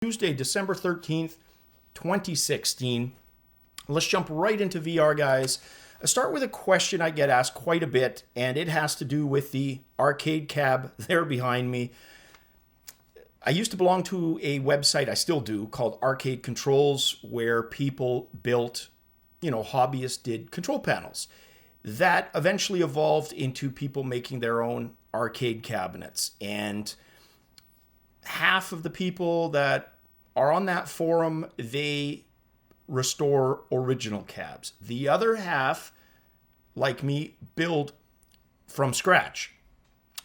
Tuesday, December 13th, 2016. Let's jump right into VR, guys. I start with a question I get asked quite a bit, and it has to do with the arcade cab there behind me. I used to belong to a website, I still do, called Arcade Controls, where people built, hobbyists did control panels. That eventually evolved into people making their own arcade cabinets. And half of the people that are on that forum, they restore original cabs. The other half, like me, build from scratch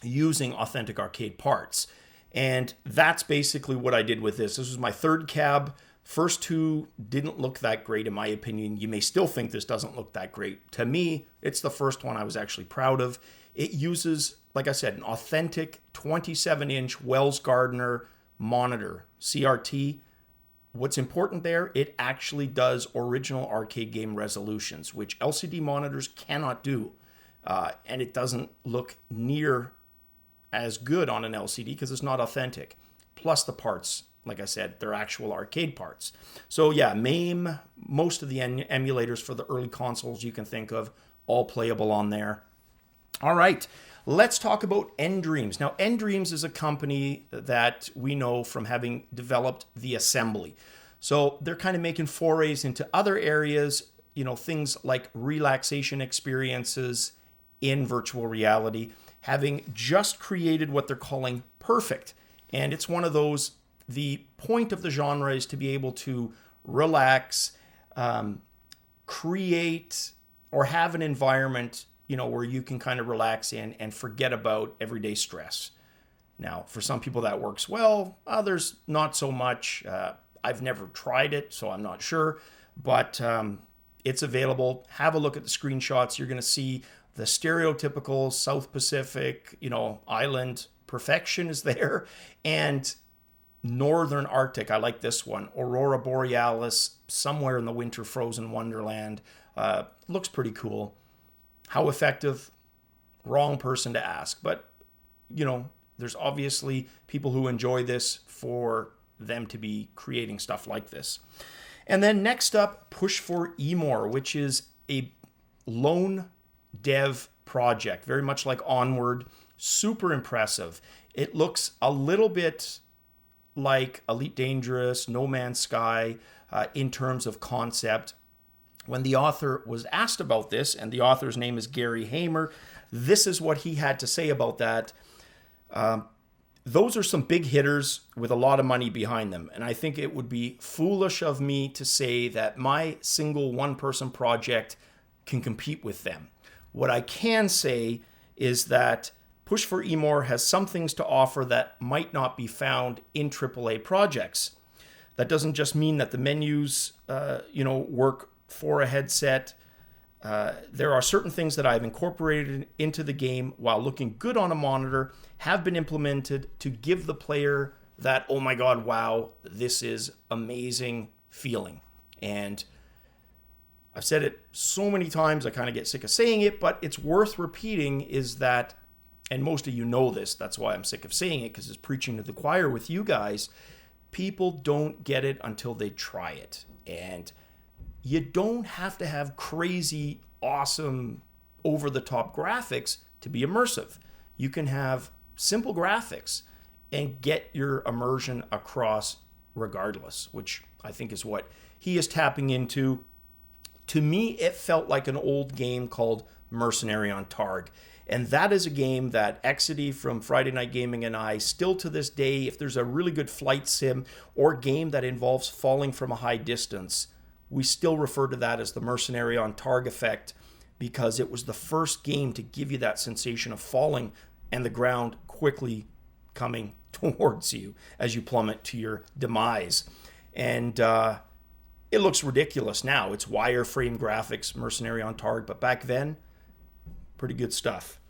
using authentic arcade parts. And that's basically what I did with this. This was my third cab. First two didn't look that great, in my opinion. You may still think this doesn't look that great. To me, it's the first one I was actually proud of. It uses, like I said, an authentic 27-inch Wells Gardner monitor, CRT. What's important there, it actually does original arcade game resolutions, which LCD monitors cannot do. And it doesn't look near as good on an LCD because it's not authentic. Plus the parts, like I said, they're actual arcade parts. So yeah, MAME, most of the emulators for the early consoles you can think of, all playable on there. All right, let's talk about nDreams. Now, nDreams is a company that we know from having developed the assembly. So they're kind of making forays into other areas, things like relaxation experiences in virtual reality, having just created what they're calling Perfect. And it's one of those, the point of the genre is to be able to relax, create, or have an environment where you can kind of relax in and forget about everyday stress. Now, for some people that works well, others not so much. I've never tried it, so I'm not sure, but it's available. Have a look at the screenshots. You're going to see the stereotypical South Pacific, island perfection is there, and Northern Arctic. I like this one. Aurora Borealis, somewhere in the winter frozen wonderland. Looks pretty cool. How effective? Wrong person to ask. But, there's obviously people who enjoy this for them to be creating stuff like this. And then next up, Push for Emor, which is a lone dev project, very much like Onward. Super impressive. It looks a little bit like Elite Dangerous, No Man's Sky in terms of concept. When the author was asked about this, and the author's name is Gary Hamer, this is what he had to say about that. Those are some big hitters with a lot of money behind them. And I think it would be foolish of me to say that my single one-person project can compete with them. What I can say is that Push for Emor has some things to offer that might not be found in AAA projects. That doesn't just mean that the menus, work for a headset. There are certain things that I've incorporated into the game while looking good on a monitor, have been implemented to give the player that, oh my God, wow, this is amazing feeling. And I've said it so many times, I kind of get sick of saying it, but it's worth repeating, is that, and most of you know this, that's why I'm sick of saying it, because it's preaching to the choir with you guys, people don't get it until they try it. And you don't have to have crazy, awesome, over-the-top graphics to be immersive. You can have simple graphics and get your immersion across regardless, which I think is what he is tapping into. To me, it felt like an old game called Mercenary on Targ. And that is a game that Exidy from Friday Night Gaming and I, still to this day, if there's a really good flight sim or game that involves falling from a high distance, we still refer to that as the Mercenary on Targ effect, because it was the first game to give you that sensation of falling and the ground quickly coming towards you as you plummet to your demise. And it looks ridiculous now. It's wireframe graphics, Mercenary on Targ, but back then, pretty good stuff.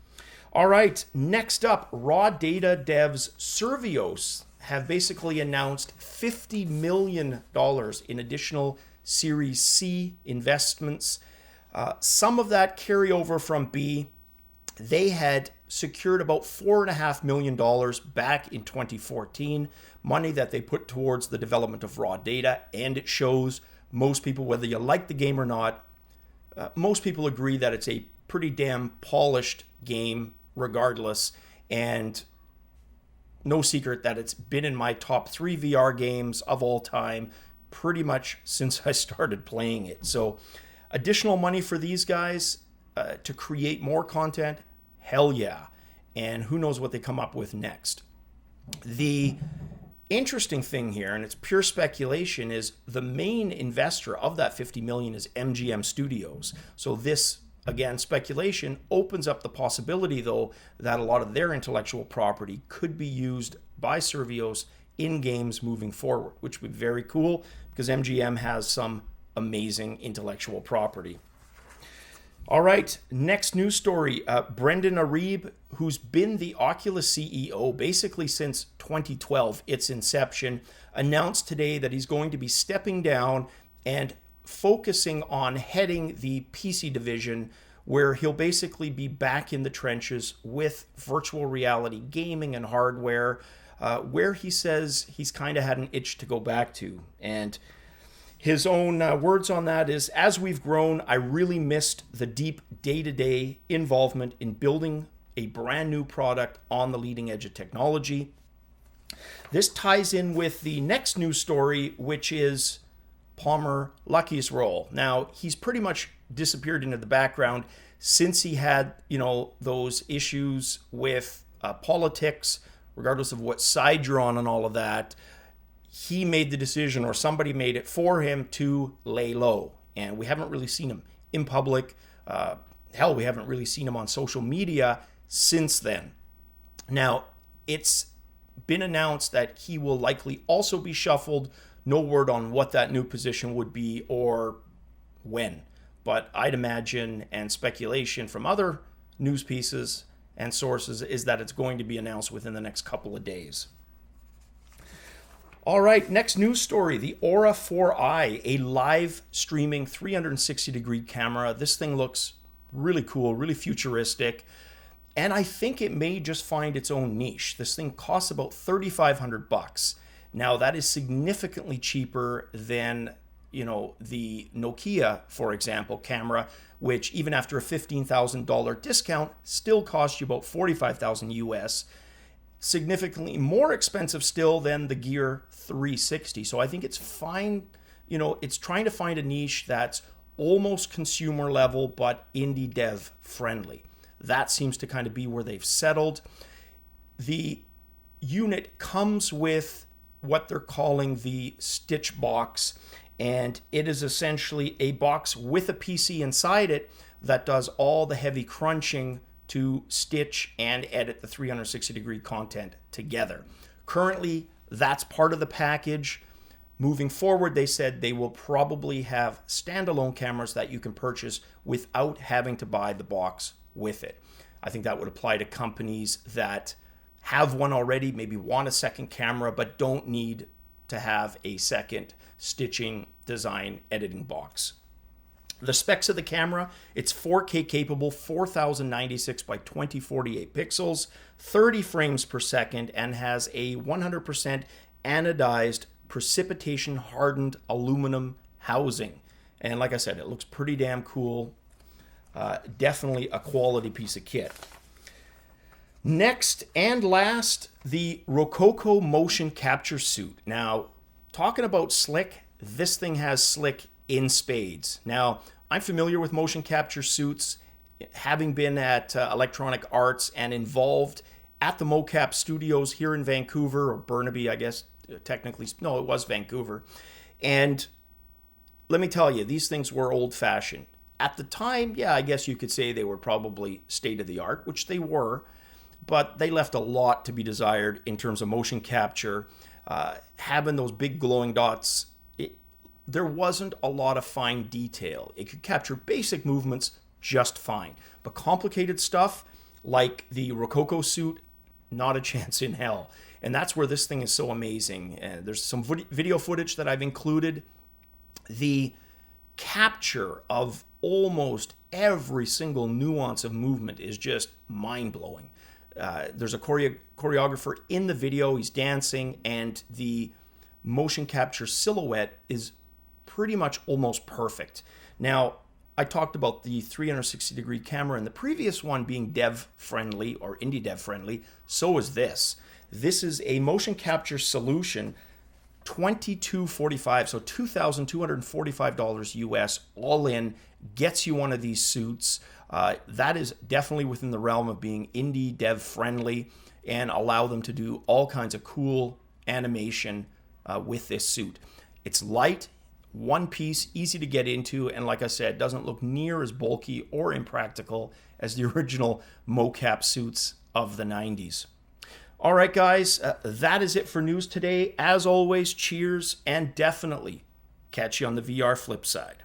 All right, next up, Raw Data devs Survios have basically announced $50 million in additional Series C investments. Some of that carryover from B. They had secured about $4.5 million back in 2014, money that they put towards the development of raw data, and it shows. Most people, whether you like the game or not, most people agree that it's a pretty damn polished game regardless, and no secret that it's been in my top 3 VR games of all time pretty much since I started playing it. So additional money for these guys to create more content, hell yeah. And who knows what they come up with next. The interesting thing here, and it's pure speculation, is the main investor of that 50 million is MGM Studios. So this, again, speculation opens up the possibility, though, that a lot of their intellectual property could be used by Survios in games moving forward, which would be very cool because MGM has some amazing intellectual property. All right, next news story. Brendan Iribe, who's been the Oculus CEO basically since 2012, its inception, announced today that he's going to be stepping down and focusing on heading the PC division, where he'll basically be back in the trenches with virtual reality gaming and hardware, where he says he's kind of had an itch to go back to. And his own words on that is, as we've grown, I really missed the deep day-to-day involvement in building a brand new product on the leading edge of technology. This ties in with the next news story, which is Palmer Lucke's role. Now, he's pretty much disappeared into the background since he had, those issues with politics, regardless of what side you're on and all of that. He made the decision, or somebody made it for him, to lay low. And we haven't really seen him in public. Hell, we haven't really seen him on social media since then. Now, it's been announced that he will likely also be shuffled. No word on what that new position would be or when. But I'd imagine, and speculation from other news pieces and sources, is that it's going to be announced within the next couple of days. All right, next news story, the Orah 4i, a live streaming 360-degree camera. This thing looks really cool, really futuristic, and I think it may just find its own niche. This thing costs about $3,500. Now, that is significantly cheaper than, the Nokia, for example, camera, which even after a $15,000 discount still costs you about $45,000 US. Significantly more expensive still than the Gear 360. So I think it's fine. It's trying to find a niche that's almost consumer level, but indie dev friendly. That seems to kind of be where they've settled. The unit comes with what they're calling the Stitch box, and it is essentially a box with a PC inside it that does all the heavy crunching to stitch and edit the 360-degree content together. Currently, that's part of the package. Moving forward, they said they will probably have standalone cameras that you can purchase without having to buy the box with it. I think that would apply to companies that have one already, maybe want a second camera, but don't need to have a second stitching, design, editing box. The specs of the camera, it's 4K capable, 4096 by 2048 pixels, 30 frames per second, and has a 100% anodized, precipitation hardened aluminum housing. And like I said, it looks pretty damn cool. Definitely a quality piece of kit. Next and last, the Rokoko motion capture suit. Now, talking about slick, this thing has slick in spades. Now, I'm familiar with motion capture suits, having been at Electronic Arts and involved at the mocap studios here in Vancouver, or Burnaby, I guess, technically. No, it was Vancouver. And let me tell you, these things were old-fashioned. At the time, yeah, I guess you could say they were probably state-of-the-art, which they were, but they left a lot to be desired in terms of motion capture. Having those big glowing dots, there wasn't a lot of fine detail. It could capture basic movements just fine. But complicated stuff, like the Rokoko suit, not a chance in hell. And that's where this thing is so amazing. There's some video footage that I've included. The capture of almost every single nuance of movement is just mind-blowing. There's a choreographer in the video, he's dancing, and the motion capture silhouette is pretty much almost perfect. Now, I talked about the 360-degree camera in the previous one being dev-friendly or indie dev-friendly. So is this. This is a motion capture solution, $2245, so $2,245 US, all in, gets you one of these suits. That is definitely within the realm of being indie dev-friendly and allow them to do all kinds of cool animation with this suit. It's light, one piece, easy to get into, and like I said, doesn't look near as bulky or impractical as the original mocap suits of the 90s. All right, guys, that is it for news today. As always, cheers, and definitely catch you on the VR flip side.